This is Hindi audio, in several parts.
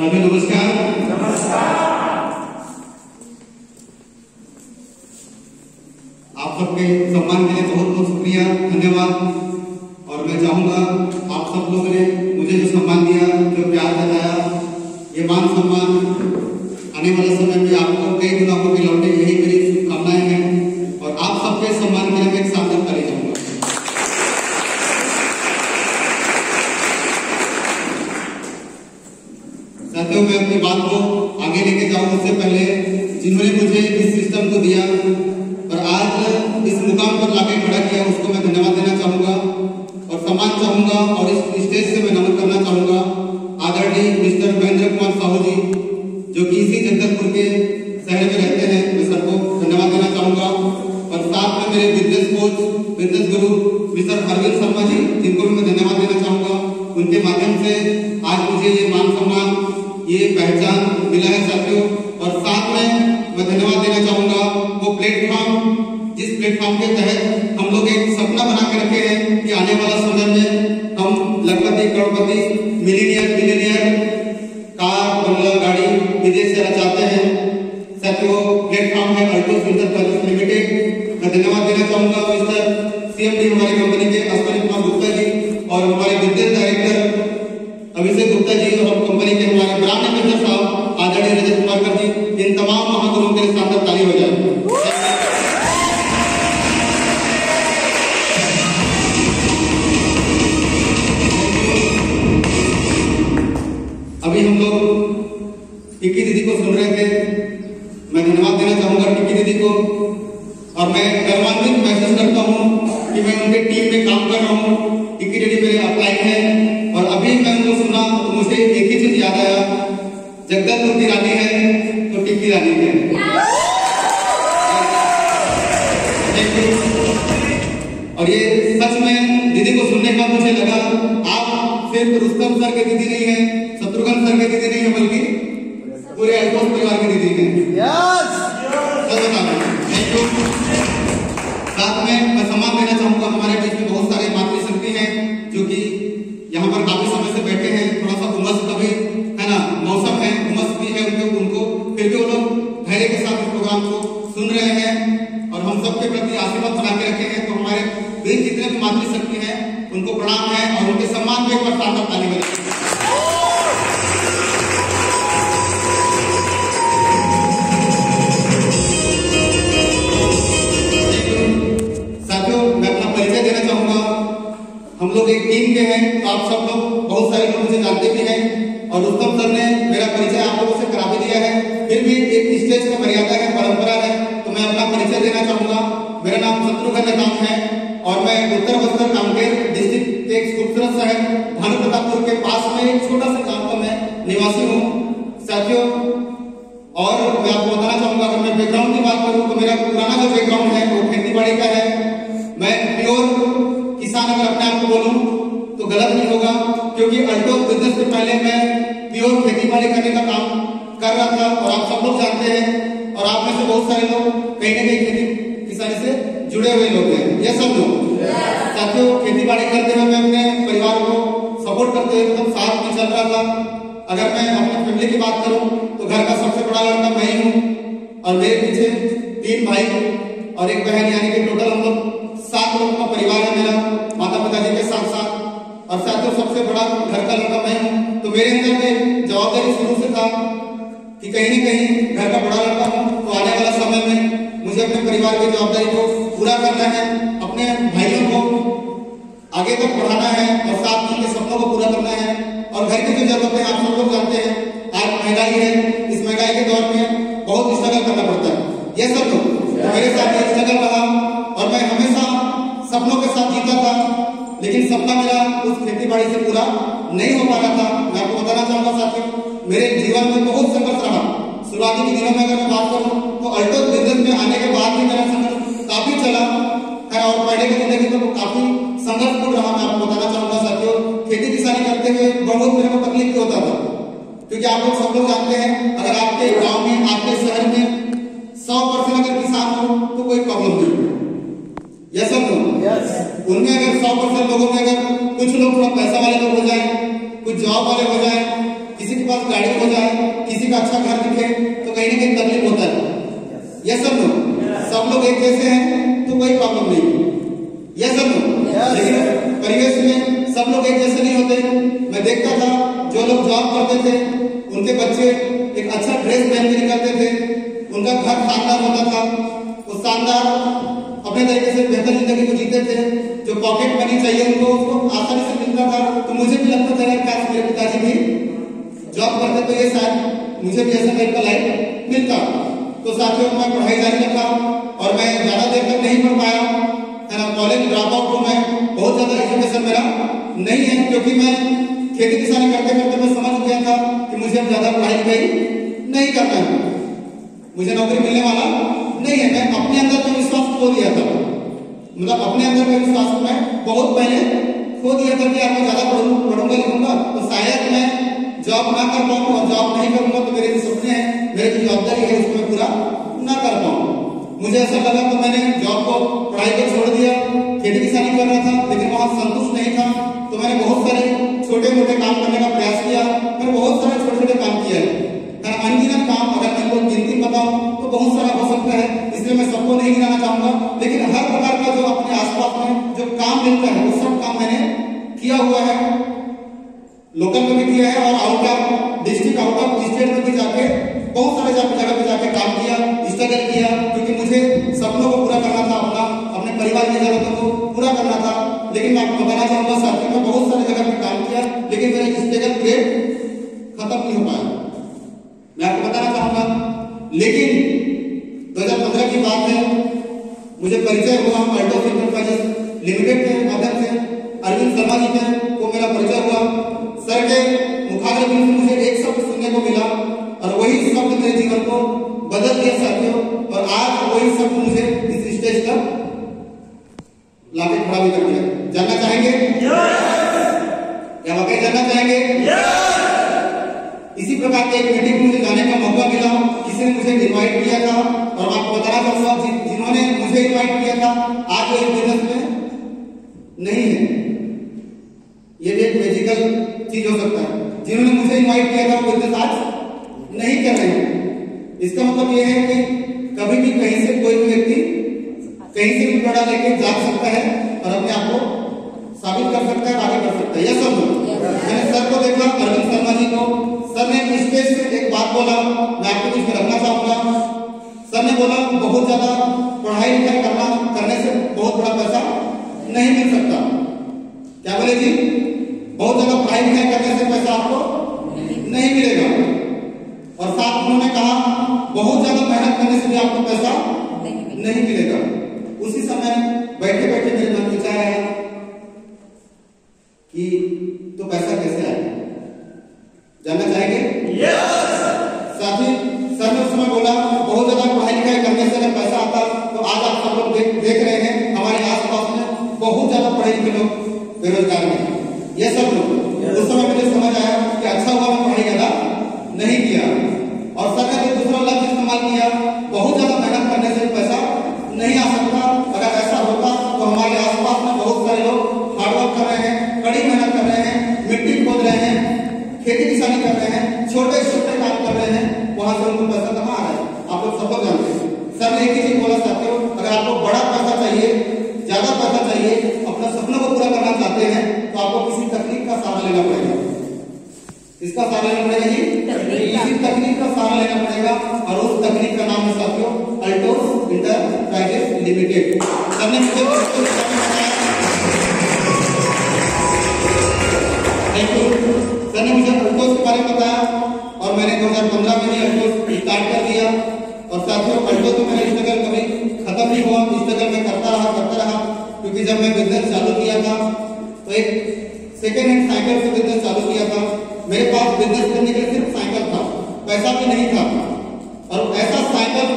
सभी नमस्कार। आप सबके सम्मान के लिए बहुत बहुत शुक्रिया, धन्यवाद। और मैं चाहूंगा आप सब लोगों ने मुझे जो सम्मान दिया, जो प्यार जताया, ये मान सम्मान आने वाले समय में आपको कई गुना होकर लौटे, यही मेरी शुभकामनाएं हैं। और आप सबके सम्मान के लिए मैं एक सार्थक ताली चाहूंगा। साथियों, मैं अपनी बात को आगे लेके जाऊं उससे पहले जिन्होंने मुझे इस सिस्टम को दिया और आज इस मुकाम पर लाके खड़ा किया, उसको मैं धन्यवाद देना चाहूंगा और सम्मान चाहूंगा। और इस स्टेज से मैं नमन करना चाहूंगा आदरणीय मिस्टर महेंद्र कुमार साहू जी, जो कि इसी जगदलपुर के शहर में रहते हैं। मैं सर को धन्यवाद देना चाहूंगा। और साथ में मेरे बिजनेस कोच, बिजनेस गुरु मिस्टर अरविंद शर्मा जी, जिनको भी मैं धन्यवाद देना चाहूंगा। उनके माध्यम से आज मुझे ये मान सम्मान, ये पहचान मिला है साथियों। और साथ में मैं धन्यवाद देना चाहूंगा वो प्लेटफॉर्म, जिस प्लेटफॉर्म के तहत हम लोग एक सपना बना के रखे हैं कि आने वाला समय में हम लखपति, करोड़पति, मिलीनियर कार, बंगला, गाड़ी विदेश से चाहते हैं। साथियों, प्लेटफॉर्म है अल्टो सुंदर पैलेस लिमिटेड। मैं धन्यवाद देना चाहूंगा मिस्टर सीएमडी हमारी कंपनी के अश्विनी कुमार गुप्ता जी और हमारे बिजनेस डायरेक्टर अभिषेक गुप्ता जी और कंपनी के हमारे ब्रांड मैनेजर साहब आदरणीय रजत कुमार जी। इन तमाम महागुरुओं के लिए सार्थक ताली हो जाए। अभी हम लोग टिक्की दीदी को सुन रहे थे। मैं धन्यवाद देना चाहूंगा टिक्की दीदी को। और मैं गर्वान्वित महसूस करता हूं कि मैं उनके टीम में काम कर रहा हूं। टिक्की दीदी मेरे अपलाइन है और अभी मैं उनको सुना तो मुझे एक ही चीज याद आया, जगदलपुर की रानी है तो टिक्की रानी है। और ये सच में दीदी को सुनने का मुझे लगा आप सिर्फ रुस्तम सर के दीदी नहीं है, शत्रुघ्न सर के दीदी नहीं है, बल्कि पूरे अल्टोस परिवार के दीदी है। Thank you. साथ में मैं सम्मान देना चाहूंगा, हमारे बीच में बहुत सारे मातृशक्ति हैं जो कि यहाँ पर काफी समय से बैठे हैं। थोड़ा सा उमस का भी है ना, मौसम है, उमस भी है उनको, फिर भी वो लोग धैर्य के साथ इस प्रोग्राम को सुन रहे हैं और हम सबके प्रति आशीर्वाद बना के रखे हैं। तो हमारे बीच जितने भी मातृशक्ति हैं उनको प्रणाम है और उनके सम्मान में एक बार सार्थक ताली बजाएं। साथियों, मैं अपना परिचय देना चाहूंगा। हम लोग एक टीम के हैं, तो आप सब लोग, बहुत सारे लोग मुझे जानते भी हैं और रुस्तम सर ने मेरा परिचय आप लोगों से करा भी दिया है। फिर भी एक स्टेज का मर्यादा है, परंपरा है, तो मैं अपना परिचय देना चाहूंगा। मेरा नाम शत्रुघ्न नाम है और मैं उत्तर बस्तर कांकेर डिस्ट्रिक्ट के एक खूबसूरत शहर भानु प्रतापपुर के पास में एक छोटा सा गांव का मैं निवासी हूँ साथियों। और मैं आपको बताना चाहूंगा, अगर मैं बैकग्राउंड की बात करूँ तो मेरा पुराना जो बैकग्राउंड है वो खेती बाड़ी का है। मैं प्योर किसान अगर अपने आप को बोलूं तो गलत नहीं होगा, क्योंकि अल्टो बिजनेस से पहले मैं प्योर खेती बाड़ी करने का काम कर रहा था। और आप सब लोग जानते हैं और आप में से बहुत सारे लोग कहीं ना कहीं खेती किसानी से जुड़े हुए लोग हैं, ये सब लोग। साथियों, खेती बाड़ी करते हुए मैं अपने परिवार को सपोर्ट करते हुए मतलब साथ में चल रहा था। अगर मैं अपनी फैमिली की बात करूं तो घर का सबसे बड़ा लड़का मैं ही हूं और मेरे पीछे 3 भाई और एक बहन, यानी कि टोटल हम लोग 7 लोग का परिवार है मेरा, माता पिताजी के साथ साथ। और साथियों, सबसे बड़ा घर का लड़का मैं हूँ, तो मेरे अंदर में जवाबदारी शुरू से था कि कहीं न कहीं घर का बड़ा लड़का हूँ तो आने वाला समय में मुझे अपने परिवार की जवाबदारी को पूरा करना है, अपने भाइयों को आगे तक बढ़ाना है और साथ उनके सपनों को पूरा करना है। और घर की जो जरूरतें आप सब लोग जानते हैं, आज महंगाई है, इस महंगाई के दौर में बहुत स्ट्रगल करना पड़ता है। ये सब लोग तो मेरे साथ ये स्ट्रगल रहा और मैं हमेशा सपनों के साथ जीता था, लेकिन सपना मेरा उस खेती बाड़ी से पूरा नहीं हो पा रहा था। मैं आपको बताना चाहूंगा साथियों, मेरे जीवन में बहुत संघर्ष रहा। शुरुआती के दिनों में अगर मैं बात करूं तो अल्टो बिजनेस में आने के बाद भी मेरा संघर्ष काफी चला है और पहले की जिंदगी में काफी संघर्षपूर्ण रहा। मैं आपको बताना चाहूंगा साथियों, खेती किसानी करते हुए बहुत मेरे को तकलीफ भी होता था, क्योंकि आप लोग सब लोग जानते हैं अगर आपके गाँव में, आपके शहर में 100% अगर किसान हो तो कोई प्रॉब्लम नहीं। ये सब लोग उनमें अगर 100% लोगों में अगर कुछ लोग थोड़ा पैसा वाले लोग हो जाए, कुछ जॉब वाले हो जाए, किसी के पास गाड़ी हो जाए, किसी का अच्छा घर दिखे तो कहीं ना कहीं तकलीफ होता है। ये सब लोग एक जैसे हैं तो कोई प्रॉब्लम नहीं। ये लेकिन परिवेश में सब लोग एक जैसे नहीं होते। मैं देखता था जो लोग जॉब करते थे उनके बच्चे एक अच्छा ड्रेस पहन के निकलते थे, उनका घर शानदार होता था, वो शानदार अपने तरीके से बेहतर जिंदगी को जीते थे। जो पॉकेट मनी चाहिए उनको उसको आसानी से मिलता था। तो मुझे भी लगता था यार काश मेरे पिताजी भी जॉब करते तो ये शायद मुझे भी ऐसा टाइप का लाइफ मिलता। तो साथियों मैं पढ़ाई जारी रखा और मैं ज्यादा देर तक नहीं पढ़ पाया, है ना। कॉलेज ड्रॉप आउट हूँ मैं, बहुत ज्यादा एजुकेशन मेरा नहीं है, क्योंकि मैं खेती किसानी करते करते मैं समझ गया था कि मुझे अब ज्यादा पढ़ाई लिखाई नहीं करना है, मुझे नौकरी मिलने वाला नहीं है। मैं अपने अंदर का विश्वास खो दिया था, मतलब अपने अंदर का विश्वास मैं बहुत पहले खो दिया था कि मैं ज्यादा पढ़ूंगा लिखूंगा तो शायद मैं जॉब ना कर पाऊँ, और जॉब नहीं करूंगा तो मेरे जो सपने हैं, मेरी जो जवाबदारी है उसको मैं पूरा ना कर पाऊँ। मुझे ऐसा लगा तो मैंने जॉब को, पढ़ाई को छोड़ दिया, खेती किसानी कर रहा था, लेकिन वहां संतुष्ट नहीं था। तो मैंने बहुत सारे छोटे मोटे काम करने का प्रयास किया। मैंने बहुत सारे छोटे छोटे काम किए हैं, अनगिनत काम, अगर मैं कोई गिनती बताऊं तो बहुत सारा हो सकता है, इसलिए मैं सबको नहीं गिनाना चाहूंगा। लेकिन हर प्रकार का जो अपने आसपास में जो काम मिलता है वो सब काम मैंने किया हुआ है, लोकल में भी किया है और out of district, out of state में भी जाके बहुत सारे जगह पे जाके काम किया, स्ट्रगल किया, क्योंकि मुझे सपनों को पूरा करना था, अपने परिवार की जरूरतों को पूरा करना था। लेकिन मैं आपको बताना चाहूंगा साथियों, मैं बहुत सारे जगह पे काम किया, लेकिन मेरा स्ट्रगल पीरियड खत्म नहीं हो पाया, मैं आपको बताना चाहूंगा। लेकिन 2015 की बात है, मुझे परिचय हुआ अल्टोस एंटरप्राइजेस लिमिटेड के माध्यम से, अरविंद शर्मा जी को मेरा परिचय हुआ। सर के मुखाग्र से मुझे एक शब्द सुनने को मिला और वही शब्द मेरे जीवन को बदल दिया साथियों, और आज वही शब्द मुझे इस स्टेज पर लाके खड़ा भी कर दिया। जानना चाहेंगे क्या वाकई जानना चाहेंगे? इसी प्रकार के एक मीटिंग में मुझे जाने का मौका मिला, किसी ने मुझे इनवाइट किया था, और मैं आपको बताना चाहूंगा जिन्होंने मुझे इनवाइट किया था आज वो इस बिजनेस में नहीं है। ये भी एक मैजिकल चीज हो सकता है, जिन्होंने मुझे इनवाइट किया था वो बिजनेस आज नहीं कर रहे हैं। इसका मतलब ये है कि कभी भी कहीं से कोई भी व्यक्ति कहीं से भी प्रोडक्ट लेके जा सकता है और अपने आप को साबित कर सकता है, आगे बढ़ सकता है। यह सब मैंने सर को देखा, अरविंद शर्मा जी को, सर ने स्टेज से एक बात बोला, मैं आपको कुछ रखना चाहूंगा। सर ने बोला बहुत ज्यादा पढ़ाई लिखाई करने से बहुत बड़ा पैसा नहीं मिल सकता। क्या बोले जी? बहुत ज्यादा पढ़ाई लिखाई करने से पैसा आपको नहीं मिलेगा, और साथ उन्होंने कहा बहुत ज्यादा मेहनत करने से भी आपको पैसा नहीं मिलेगा। उसी समय बैठे बैठे मेरे मन में विचार आया कि तो पैसा कैसे आएगा, जानना चाहेंगे? साथी सर ने उस समय बोला बहुत ज्यादा पढ़ाई लिखाई करने से अगर पैसा आता तो आज आप सब लोग देख रहे हैं हमारे आसपास में बहुत ज्यादा पढ़े लिखे लोग बेरोजगार हैं। ये सब लोग उस समय मुझे समझ आया कि अच्छा हुआ मैं पढ़ाई ज्यादा नहीं किया, और सर ने दूसरा लफ्ज इस्तेमाल किया, बहुत ज्यादा मेहनत करने से पैसा नहीं आ सकता। अगर ऐसा होता तो हमारे आसपास में बहुत सारे लोग हार्डवर्क कर रहे हैं, कड़ी मेहनत कर रहे हैं, मिट्टी खोद रहे हैं, खेती किसानी कर रहे हैं, छोटे छोटे काम कर रहे हैं, वहां से उनको पैसा कहाँ आ रहा है? आप लोग सब लोग जानते हैं। सर ने एक ही चीज बोला साथियों, अगर आपको बड़ा पैसा चाहिए, ज्यादा पैसा चाहिए, अपने सपनों को पूरा करना चाहते हैं तो आपको किसी तकनीक का सहारा लेना पड़ेगा। इसका सहारा लेना पड़ेगा जी, इसी तकनीक का सहारा लेना पड़ेगा, और उस तकनीक का नाम है साथियों अल्टोस एंटरप्राइजेस लिमिटेड। सर ने मुझे सर ने मुझे अल्टोस के बारे में बताया, और मैंने 2015 में ही अल्टोस स्टार्ट कर दिया। और साथियों अल्टोस में मेरा स्ट्रगल कभी खत्म नहीं हुआ, स्ट्रगल मैं करता रहा, क्योंकि जब मैं बिजनेस चालू किया था तो एक सेकेंड हैंड साइकिल से बिजनेस चालू किया था। मेरे पास बिजनेस करने के लिए सिर्फ साइकिल था, पैसा भी नहीं था, और ऐसा साइकिल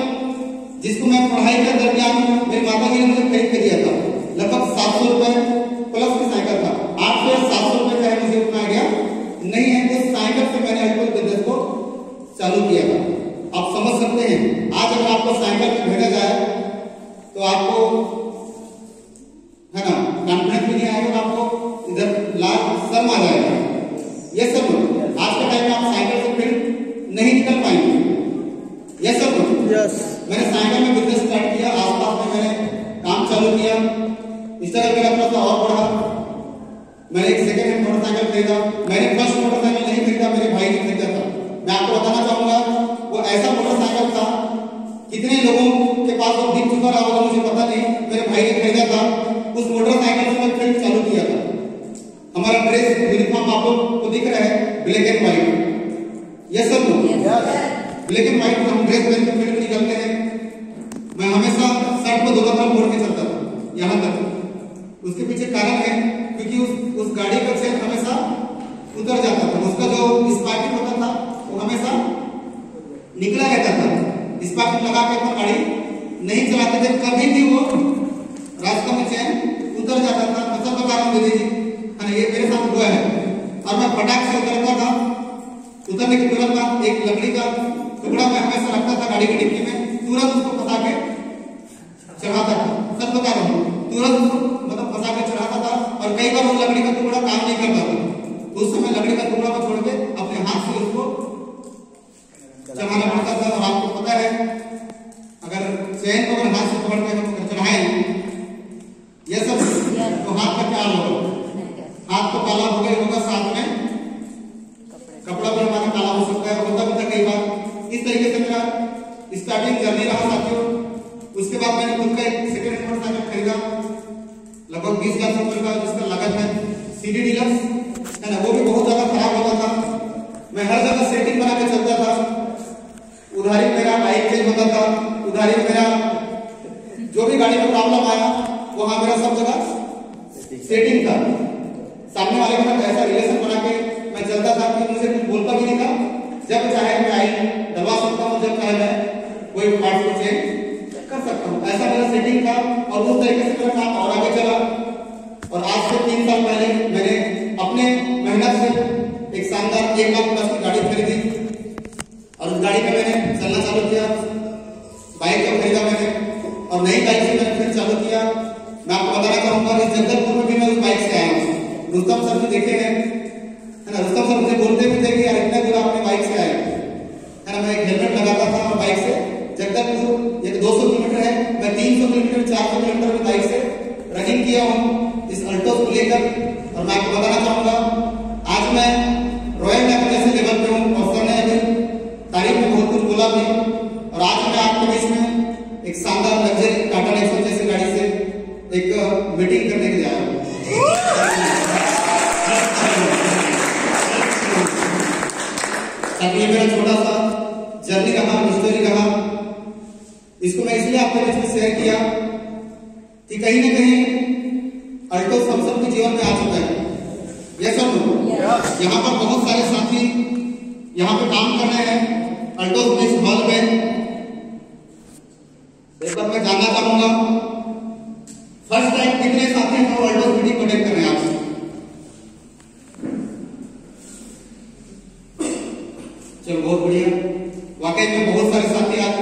जिसको मैं पढ़ाई के दरमियान मेरी माता जी ने मुझे खरीद के दिया था, लगभग 700 रुपए प्लस की साइकिल था। आज फिर 700 रुपए का है, मुझे उतना आइडिया नहीं है। उस साइकिल से मैंने अल्टोस बिजनेस को चालू किया था। आप समझ सकते हैं, आज अगर आपको साइकिल में भेजा जाए तो आपको है ना कॉन्फिडेंस भी नहीं आएगा, आपको इधर लाल शर्म आ जाएगा। ये सब आज के टाइम में आप cycle technical mind. Yes sir, मैंने साइकिल में बिजनेस स्टार्ट किया, आसपास में मैंने काम चालू किया, स्ट्रगल मेरा थोड़ा सा और बढ़ा। मैंने एक सेकेंड हैंड मोटरसाइकिल खरीदा। मैंने फर्स्ट मोटरसाइकिल नहीं खरीदा, मेरे भाई ने खरीदा था। मैं आपको बताना चाहूंगा वो ऐसा मोटरसाइकिल था, कितने लोगों के पास वो दिख चुका रहा होगा मुझे पता नहीं, मेरे भाई ने खरीदा था। उस मोटरसाइकिल से मैं फील्ड चालू किया था। हमारा ड्रेस यूनिफॉर्म आप लोग को दिख रहा है, black and white. Yes sir, black and white हम ड्रेस पहन के फील्ड में निकलते हैं। मैं हमेशा शर्ट को दोनों तरफ मोड़ के चलता था यहाँ तक। उसके पीछे कारण है क्योंकि उस गाड़ी का चेन हमेशा उतर जाता था, उसका जो स्पार्किंग होता था वो हमेशा निकला रहता था। स्पार्किंग लगा के अपना गाड़ी नहीं चलाते थे, कभी भी वो रास्ता में चैन उतर जाता था। मतलब बता रहा हूँ दीदी जी, है ना, ये मेरे साथ हुआ है। और मैं फटाक से उतरता था, उतरने के तुरंत बाद एक लकड़ी का टुकड़ा मैं हमेशा रखता था गाड़ी की डिक्की में, तुरंत उसको फंसा के चढ़ाता था। सच बता रहा हूँ, तुरंत मतलब फंसा के चढ़ाता था। और कई बार वो लकड़ी का टुकड़ा काम नहीं करता था, तो उस समय लकड़ी का टुकड़ा को छोड़ के अपने हाथ से उसको चढ़ाना पड़ता था। और आपको पता है अगर चैन को अगर हाथ से पकड़ के हम चढ़ाएं ये सब तो हाथ का क्या होगा, हाथ तो काला हो गया होगा, साथ में कपड़ा भी हमारा काला हो सकता है, होता भी था कई बार। इस तरीके से मेरा स्टार्टिंग जर्नी रहा साथियों। उसके बाद मैंने खुद का एक सेकंड हैंड मोटरसाइकिल खरीदा, लगभग 20,000 रुपए का, जिसका लागत है सीडी डीलक्स, है ना। वो भी बहुत ज्यादा खराब होता था। मैं हर जगह सेटिंग बना के चलता था। उधारी मेरा बाइक चेंज होता था, उधारी मेरा जो भी गाड़ी में प्रॉब्लम आया वहां मेरा सब जगह सेटिंग था। सामने वाले के साथ ऐसा रिलेशन बना के मैं चलता था कि मुझे कुछ बोलता भी नहीं था। जब चाहे मैं आई दबा सकता हूँ, जब चाहे मैं कोई पार्ट को चेंज कर सकता हूँ, ऐसा मेरा सेटिंग था। और उस तरीके से मेरा काम और आगे चला। और आज से 3 साल पहले मैंने अपने मेहनत से एक शानदार 1 लाख प्लस की गाड़ी खरीदी और उस गाड़ी में मैंने चलना चालू किया। बाइक को खरीदा मैंने और नई बाइक से मैंने फिर चालू किया। मैं आपको बताना चाहूंगा इस जगदलपुर में भी मैं उस बाइक से आया हूँ। रुस्तम सर भी देखे हैं, है ना। रुस्तम सर मुझे बोलते भी थे कि यार इतना दूर आपने बाइक से आए, है ना। मैं एक हेलमेट लगाता था और बाइक से जगदलपुर ये 200 किलोमीटर है, मैं 300 किलोमीटर 400 किलोमीटर में बाइक से रनिंग किया हूँ इस अल्टोस को लेकर। और मैं आपको बताना चाहूंगा आज मैं रॉयल मैकेनिक लेवल पे हूँ और सर ने अभी तारीफ में बहुत कुछ बोला भी। और आज मैं आपके बीच में एक शानदार लग्जरी टाटा नेक्सॉन जैसी गाड़ी से एक मीटिंग करने के जा रहा हूँ। ये मेरा छोटा सा जर्नी रहा, स्टोरी रहा। इसको मैं इसलिए आपके बीच में शेयर किया कि कहीं ना कहीं अल्टोस हम सब के जीवन में आ चुका है। ये सब यहाँ पर बहुत सारे साथी यहाँ पे काम कर रहे हैं अल्टोस में, इस हॉल में। एक बार मैं जानना चाहूंगा फर्स्ट टाइम कितने साथी हैं जो अल्टोस मीटिंग को अटेंड कर रहे हैं आपसे? चलो बहुत बढ़िया। वाकई में बहुत सारे साथी आज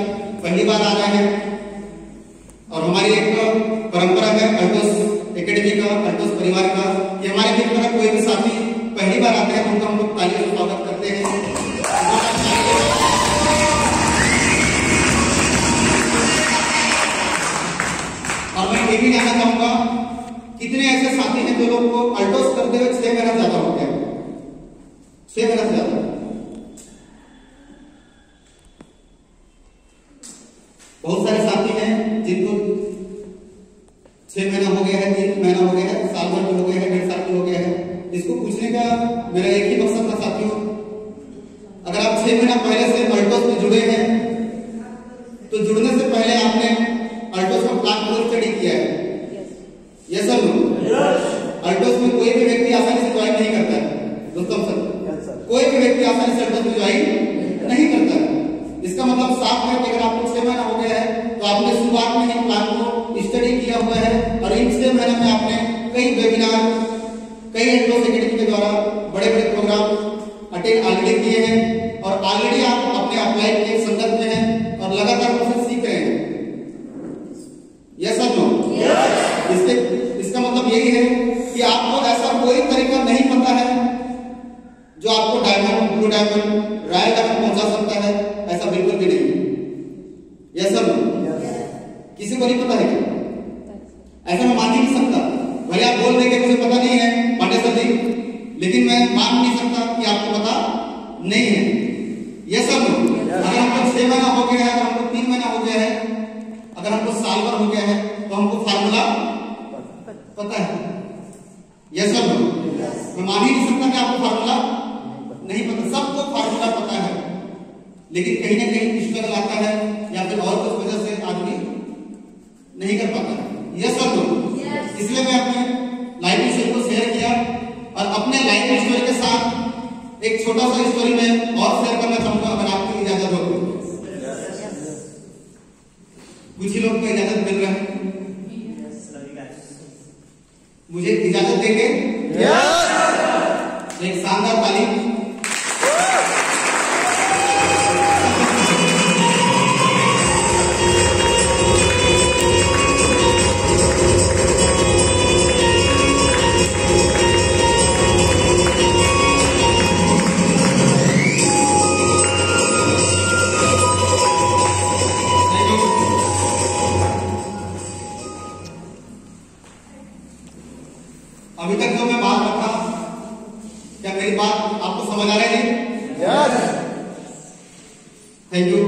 पहली बार आ रहे हैं। और हमारी एक परंपरा है अल्टोस एकेडमी का, अल्टोस परिवार का, कि हमारे बीच में कोई भी साथी पहली बार आते हैं तो उनका हम लोग तालियों से स्वागत करते हैं। और मैं ये भी जानना चाहूंगा कितने ऐसे साथी हैं जो लोग को अल्टोस करते हुए 6 महीना ज्यादा हो गया, 6 महीना ज्यादा। बहुत सारे साथी हैं जिनको 6 महीना हो गया है, 3 महीना हो गया है, साल भर हो गया है, 1.5 साल हो गया है। इसको पूछने का मेरा एक ही मकसद था साथियों, अगर आप 6 महीना पहले से अल्टोस में जुड़े हैं तो जुड़ने से पहले आपने अल्टोस का प्लान को स्टडी किया है। यस सर, अल्टोस में कोई भी व्यक्ति आसानी से ज्वाइन नहीं करता है दोस्तों सर, कोई भी व्यक्ति आसानी से अल्टोस में ज्वाइन नहीं करता है। इसका मतलब साफ है कि अगर आपको 6 महीना हो गया है तो आपने शुरुआत में ही प्लान को स्टडी किया हुआ है। और इन 6 महीने में आपने कई वेबिनार, कई अल्टोस एकेडमी के द्वारा बड़े बड़े प्रोग्राम अटेंड ऑलरेडी किए हैं और ऑलरेडी आप अपने अप्लाई के संदर्भ में हैं और लगातार उसे सीख रहे हैं। Yes sir, no? इसका मतलब यही है कि आपको ऐसा कोई तरीका नहीं पता है जो आपको diamond, blue diamond, royal diamond पहुंचा सकता है। किसी को नहीं पता है क्या? ऐसा मैं मान ही नहीं सकता। भले आप बोल रहे कि मुझे पता नहीं है पांडे सर जी, लेकिन मैं मान नहीं सकता कि आपको पता नहीं है। ये सब अगर हमको 6 महीना हो गया है, अगर हमको 3 महीना हो गया है, अगर हमको साल भर हो गया है, तो हमको फार्मूला पता है। ये सब मैं मान ही नहीं सकता कि आपको फार्मूला नहीं पता। सबको फार्मूला पता है, लेकिन कहीं ना कहीं स्ट्रगल आता है या फिर और कुछ वजह से आदमी नहीं कर पाता है। ये सब इसलिए मैं अपने लाइफ स्टोरी को शेयर किया, और अपने लाइफ स्टोरी के साथ एक छोटा सा स्टोरी में और शेयर करना चाहूंगा, अगर आपकी इजाजत हो। कुछ ही लोग को इजाजत मिल रहा है, मुझे इजाजत देंगे? एक शानदार तालीम। अभी तक जो मैं बात रखा, क्या मेरी बात आपको समझ आ रही है? Yes, thank you.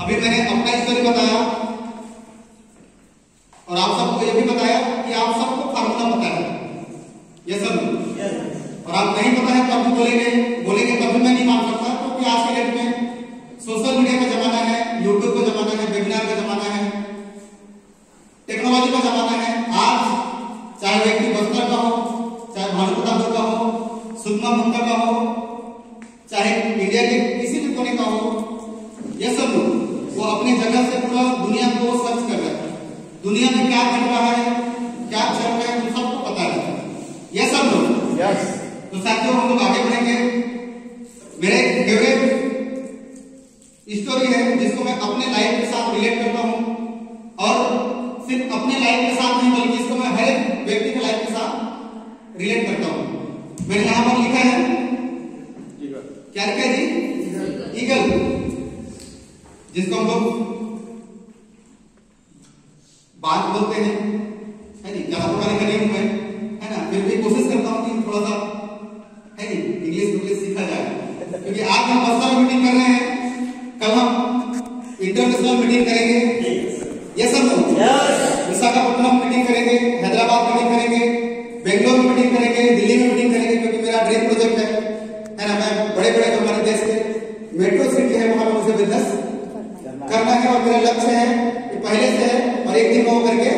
अभी मैंने अपना स्टोरी बताया, और आप सबको ये भी बताया कि आप सबको फार्मूला पता है। ये सब और आप नहीं पता है तो आप बोलेंगे तब भी मैं नहीं मान सकता, क्योंकि आज के डेट में सोशल मीडिया का जमाना है, यूट्यूब का जमाना है, वेबिनार का जमाना है, टेक्नोलॉजी का जमाना है। आज चाहे व्यक्ति बस्तर का हो, चाहे भानुप्रतापपुर का हो, सुकमा मुंडा का हो, चाहे इंडिया के किसी भी कोने का हो, ये सब लोग वो अपने जगह से पूरा दुनिया को सर्च कर रहे हैं। दुनिया में क्या घट रहा है, क्या चल रहा है, उन सबको पता है। ये सब लोग तो साथियों, हम लोग आगे बढ़ेंगे। मेरे एक फेवरेट स्टोरी है जिसको मैं अपने लाइफ के साथ रिलेट करता हूँ, और सिर्फ अपने लाइफ के साथ नहीं बल्कि इसको मैं हर एक व्यक्ति के लाइफ के साथ रिलेट करता हूं। मैंने यहां पर लिखा है क्या लिखा है जी? ईगल, जिसको हम लोग बात बोलते हैं, है नहीं? ज्यादा पढ़ा लिखा नहीं हूं मैं, है ना, फिर भी कोशिश करता हूं कि थोड़ा सा है नहीं इंग्लिश सीखा जाए, क्योंकि आज हम बस्तर में मीटिंग कर रहे हैं, कल हम इंटरनेशनल मीटिंग करेंगे। ये सब विशाखापट्टनम मीटिंग करेंगे, हैदराबाद मीटिंग करेंगे, बेंगलोर में मीटिंग करेंगे, दिल्ली में मीटिंग करेंगे, क्योंकि मेरा ड्रीम प्रोजेक्ट है ना। मैं बड़े बड़े हमारे देश के मेट्रो सिटी है, वहां पर मुझे बिजनेस करना है, और मेरा लक्ष्य है कि पहले से है, और एक दिन वो करके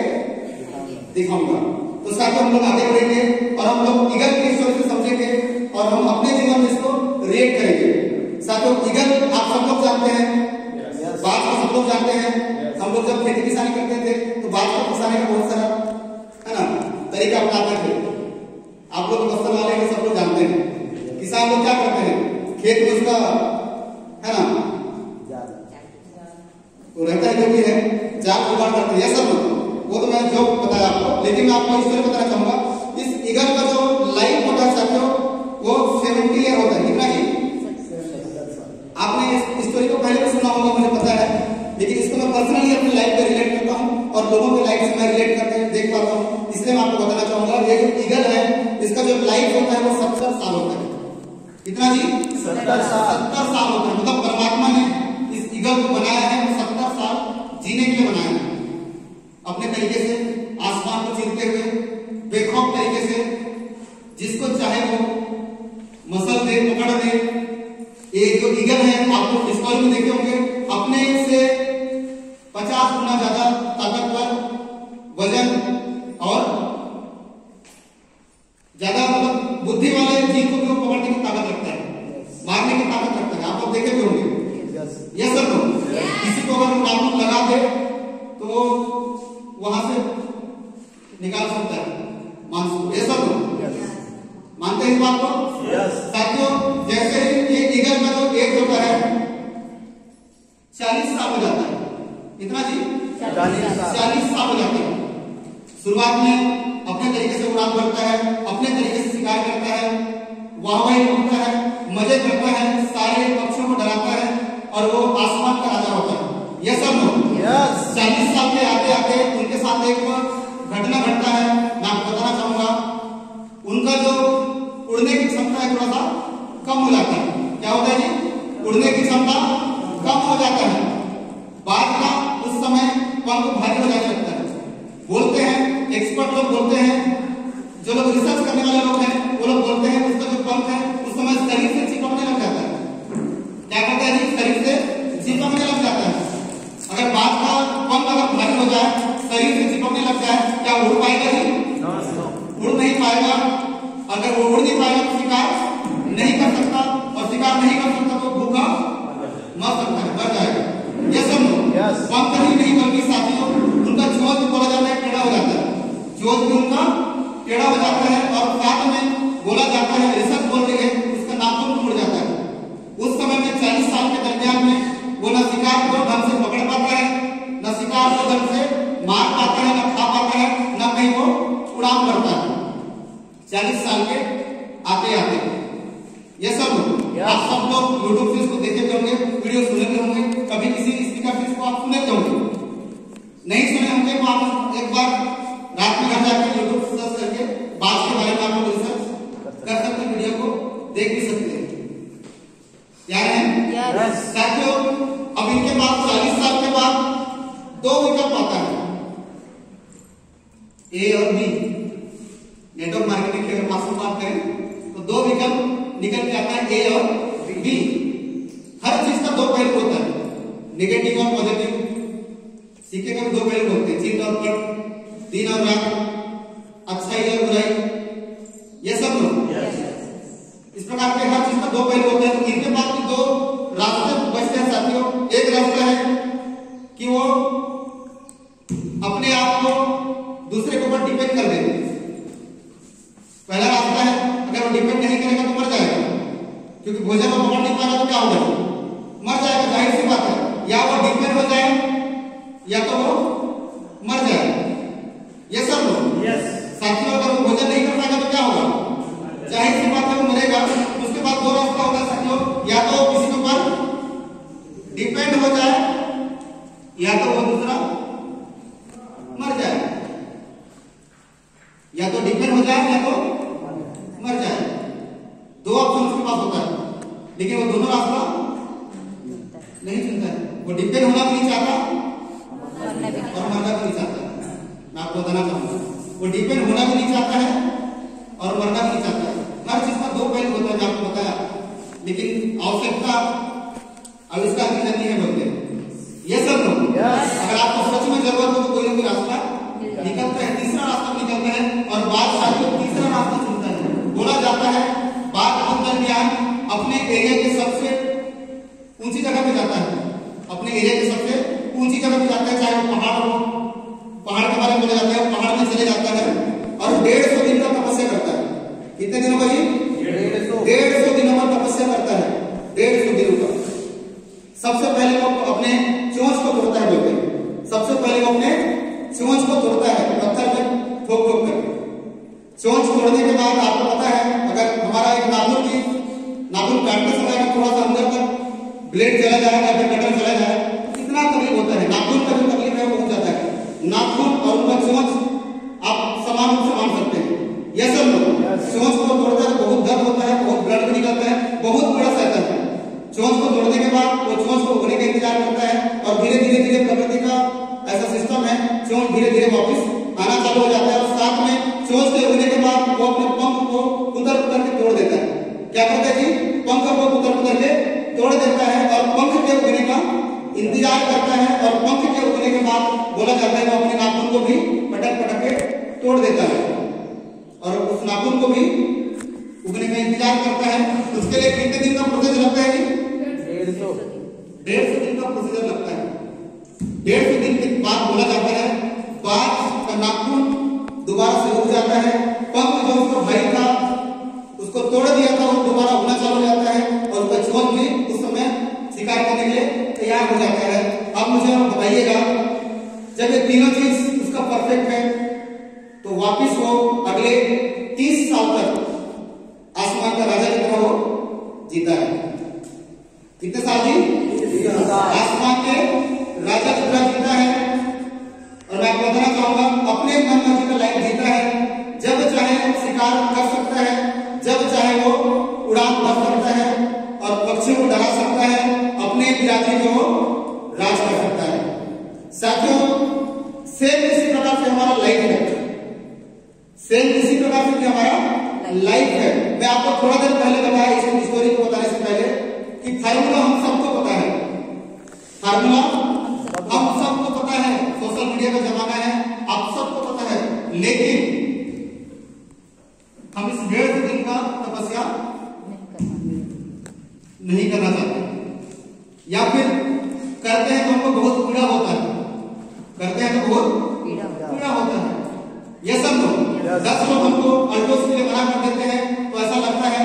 दिखाऊंगा। तो साथ हम लोग आगे बढ़ेंगे, और हम लोग ईगल की स्टोरी से समझेंगे, और हम अपने जीवन में इसको रिलेट करेंगे। साथियों, ईगल आप सब लोग जानते हैं, बात को सब लोग जानते हैं। हम लोग जब खेती किसानी करते थे तो बात को किसानी का बहुत सारा है ना तरीका अपनाते थे। आप लोग फसल वाले हैं, सब लोग जानते हैं। किसान लोग क्या करते हैं, खेत में उसका है ना वो रहता है, जो भी है जाल जुगाड़ करते हैं। ये सब वो तो मैंने जो बताया आपको, लेकिन मैं आपको स्टोरी बताना चाहूंगा। इस ईगल का जो लाइफ होता है साथियों, वो 70 ईयर होता है। कितना ही आपने इस स्टोरी को पहले भी सुना होगा, मुझे पता है, लेकिन इसको मैं पर्सनली अपनी लाइफ पे रिलेट करता हूँ, और लोगों की लाइफ से मैं रिलेट करके देख पाता हूँ, इसलिए मैं आपको बताना चाहूंगा। ये जो ईगल है, इसका जो लाइफ होता है वो 70 साल होता है। कितना जी? 70 साल होता है। मतलब परमात्मा ने इस ईगल को बनाया है, 70 साल जीने के लिए बनाया है, अपने तरीके से आसमान को चीरते हुए, बेखौफ तरीके से, जिसको चाहे वो मसल दे, पकड़ दे। ये जो ईगल है, आप लोग स्टोरी में देखे होंगे, अपने से 50 गुना ज्यादा ताकतवर, वजन और ज्यादा मतलब बुद्धि वाले जीव को भी वो पकड़ने की ताकत रखता है, मारने की ताकत रखता है। आप लोग देखे भी होंगे। ये सब लोग किसी को अगर नाखून लगा दे तो वहां से निकाल सकता है मांस। ये सब लोग मानते हैं इस बात को? साथियों, जैसे ही ये ईगल का जो एज होता है 40 साल हो जाता है। कितना जी? 40 साल हो जाता है। शुरुआत में अपने तरीके से उड़ान भरता है, अपने तरीके से शिकार करता है, वाहवाही उठता है, मजे करता है, सारे पक्षियों को डराता है, और वो आसमान का राजा होता है। ये सब लोग 40 साल के आते आते उनके साथ एक घटना घटता है, मैं आपको बताना चाहूंगा। उनका जो उड़ने की क्षमता है थोड़ा सा कम हो जाता है। क्या होता है जी? उड़ने की क्षमता कम हो जाता है। बाघ का उस समय पंख भारी हो जाने लगता है। बोलते हैं, एक्सपर्ट लोग बोलते हैं, जो लोग रिसर्च करने वाले लोग हैं वो लोग बोलते हैं उसका जो पंख है उस समय शरीर से चिपकने लग जाता है। क्या करता है जी? शरीर से चिपकने लग जाता है। अगर बाघ का पंख अगर भारी हो जाए, शरीर से चिपकने लग जाए, क्या उड़ पाएगा जी? उड़ नहीं पाएगा। अगर वो उड़ नहीं पाएगा तो शिकार नहीं कर सकता, और शिकार नहीं कर सकता तो भूखा मर सकता है, मर जाएगा। ये सब पंख ही नहीं बल्कि साथियों उनका चोंच भी बोला जाता है टेढ़ा हो जाता है। चोंच भी उनका टेढ़ा हो जाता है, और साथ में बोला जाता है, रिसर्च बोल रही है, उसका नाखून टूट जाता है। उस समय में 40 साल के दरमियान में वो न शिकार को ढंग से पकड़ पाता है, न शिकार को ढंग से मार पाता है, न खा पाता है, न कहीं वो उड़ान करता है। 40 साल के आते आते ये सब आप सब लोग यूट्यूब से इसको देखे होंगे, वीडियो सुने होंगे, कभी किसी स्पीकर से इसको आप सुने होंगे। नहीं सुने होंगे तो आप एक बार रात में घर जाकर यूट्यूब सर्च करके बाघ के बारे में आप लोग रिसर्च कर सकते हैं, वीडियो को देख भी सकते हैं। याद है साथियों? अब इनके पास 40 साल के बाद 2 विकल्प आता है, ए और बी। नेटवर्क मार्केटिंग की अगर मास्टर बात करें तो 2 विकल्प निकल के आता है, ए और बी। हर चीज का 2 पहलू होता है, नेगेटिव और पॉजिटिव। सिक्के के 2 पहलू होते हैं, चित और पट, दिन और रात, अच्छाई और बुराई, ये सब लोग इस प्रकार के हर चीज का 2 पहलू होते हैं। तो इनके पास भी 2 रास्ते बचते हैं साथियों। एक रास्ता है कि वो अपने आप को दूसरे के ऊपर डिपेंड कर देंगे। पहला रास्ता है, अगर वो डिपेंड नहीं करेगा तो मर जाएगा, क्योंकि भोजन को पकड़ नहीं पाएगा तो क्या होगा? मर जाएगा, जाहिर सी बात है। या वो डिपेंड हो जाए या तो वो मर जाएगा। ये सब लोग साथियों अगर वो भोजन नहीं कर पाएगा तो क्या होगा? जाहिर सी बात है वो मरेगा। उसके बाद 2 रास्ता होगा साथियों, या तो किसी के ऊपर डिपेंड हो जाए या तो वो दूसरा मर जाए। या तो डिपेंड हो जाए या तो मर जाए। 2 ऑप्शन उसके पास होता है, लेकिन वो दोनों रास्ता नहीं चुनता है। वो डिपेंड होना भी नहीं चाहता और मरना भी नहीं चाहता। मैं आपको बताना चाहूंगा, वो डिपेंड होना भी नहीं चाहता है और मरना भी नहीं चाहता है। हर चीज का 2 पहलू होता है, मैं आपको बताया, लेकिन आवश्यकता आविष्कार की जाती है बोलते हैं। ये सब लोग अगर आपको सच में जरूरत हो तो कोई ना कोई रास्ता निकलता है, तीसरा रास्ता निकलता है, और बाघ साथियों तीसरा रास्ता चुनता है। बोला जाता है बाघ उस दरमियान अपने एरिया के सबसे ऊंची जगह पे जाता है, अपने एरिया के सबसे ऊंची जगह पे जाता है, चाहे वो पहाड़ हो। पहाड़ के बारे में बोला जाता है, पहाड़ में चले जाता है और 150 दिन का तपस्या करता है। कितने दिनों का जी? 150 दिनों का तपस्या करता है, 150 दिनों का। सबसे पहले वो अपने चोंच को तोड़ता है बोलते हैं। सबसे पहले वो अपने चोंच को तोड़ता है, पत्थर में ठोक ठोक कर। चोंच तोड़ने के बाद आपको पता है, अगर हमारा एक नाखून काटते समय अगर थोड़ा सा अंदर तक ब्लेड चला जाएगा या फिर कटर चला जाए तो कितना तकलीफ होता है। नाखून का जो तकलीफ है वो हो जाता है। नाखून और उनका चोंच आप समान रूप से मान सकते हैं। यह सब लोग चोंच को तोड़ते हैं, बहुत दर्द होता है, बहुत ब्लड भी निकलता है, बहुत बड़ा सहता है। चोंच को तोड़ने के बाद वो चोंच को उगने का इंतजार करता है, और धीरे धीरे प्रकृति का ऐसा सिस्टम है, चोंच धीरे धीरे वापस आना चालू हो जाता है। और साथ में चोंच के उगने के बाद वो अपने पंख को कुतर के तोड़ देता है। क्या करता है जी? पंख को कुतर के तोड़ देता है और पंख के उगने का इंतजार करता है। और पंख के उगने के बाद बोला जाता है वो अपने नाखून को भी पटक के तोड़ देता है, और उस नाखून को भी उगने का इंतजार करता है। उसके लिए कितने दिन का प्रोसेस लगता है जी? 150 दिन का प्रोसीजर लगता है। 150 दिन के बाद बोला जाता है बाघ का नाखून दोबारा से उग जाता है। पंख जो उसको भाई था, उसको तोड़ दिया था, वो दोबारा उगना चालू हो जाता है, और उसका चोंच भी उस समय शिकार करने के लिए तैयार हो जाता है। अब मुझे बताइएगा, जब ये तीनों चीज उसका परफेक्ट है तो वापिस वो अगले 30 साल तक आसमान का राजा की तरह वो जीता है। कितने साल जी? आसमान के राजा की तरह जीता है। शिकार कर सकता है, जब चाहे वो उड़ान भर सकता है और पक्षियों को डरा सकता है, अपने बिरादरी को राज कर सकता है। साथियों, सेम इसी प्रकार से हमारा लाइफ है, सेम इसी प्रकार से हमारा लाइफ है। मैं आपको थोड़ा देर पहले बताया, इस स्टोरी को बताने से पहले, कि फार्मूला हम सबको पता है, फार्मूला हम सबको पता है, सोशल मीडिया का जमाना है, आप सबको पता है, लेकिन हम इस 1.5 दिन का तपस्या नहीं करना चाहते, या फिर करते हैं तो हमको बहुत पीड़ा होता है, करते हैं तो बहुत पीड़ा होता है। ये सब लोग 10 लोग हमको अल्टोस के लिए मना कर देते हैं, तो ऐसा लगता है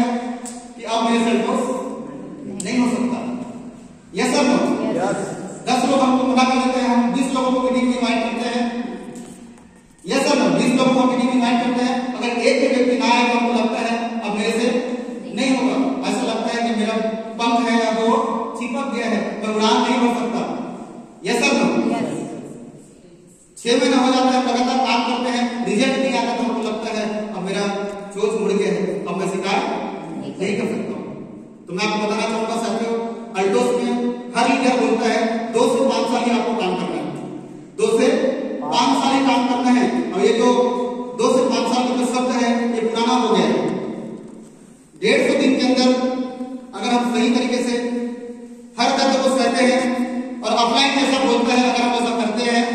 कि अब मेरे से अल्टोस नहीं हो सकता। ये सब लोग 10 लोग हमको मना कर देते हैं, हम 20 लोगों को मीटिंग में इनवाइट करते हैं, ये सब लोग 20 लोगों को मीटिंग में इनवाइट करते हैं, अगर एक भी व्यक्ति ना आए तो हमको लगता है अब मेरे से नहीं होगा, ऐसा लगता है कि मेरा पंख है या वो चिपक गया है, मैं उड़ान नहीं हो सकता। ये सब लोग 6 महीने हो जाता है, लगातार काम करते हैं, रिजल्ट नहीं आता तो हमको लगता है अब मेरा चोच मुड़ गया है, अब मैं शिकार नहीं कर सकता हूं। तो मैं आपको बताना चाहूंगा साथियों, अल्टोस में हर लीडर बोलता है 2 से 5 साल ही आपको काम करना है, 2 से 5 साल ही काम करना है। और ये जो 2 से 5 साल का जो शब्द है ये पुराना हो गया है। 150 दिन के अंदर अगर हम सही तरीके से हर दर्द को सहते हैं और ऑफलाइन ऐसा बोलता है, अगर हम ऐसा करते हैं,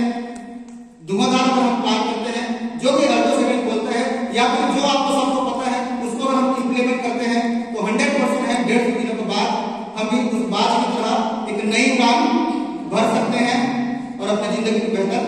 धुआंधार पर हम काम करते हैं, जो भी अल्ट्रासाउंड बोलता है या फिर जो आपको सबको पता है उसको अगर हम इंप्लीमेंट करते हैं तो 100% है 150 दिनों के बाद हम भी उस बात की तरह एक नई उड़ान भर सकते हैं और अपनी जिंदगी को बेहतर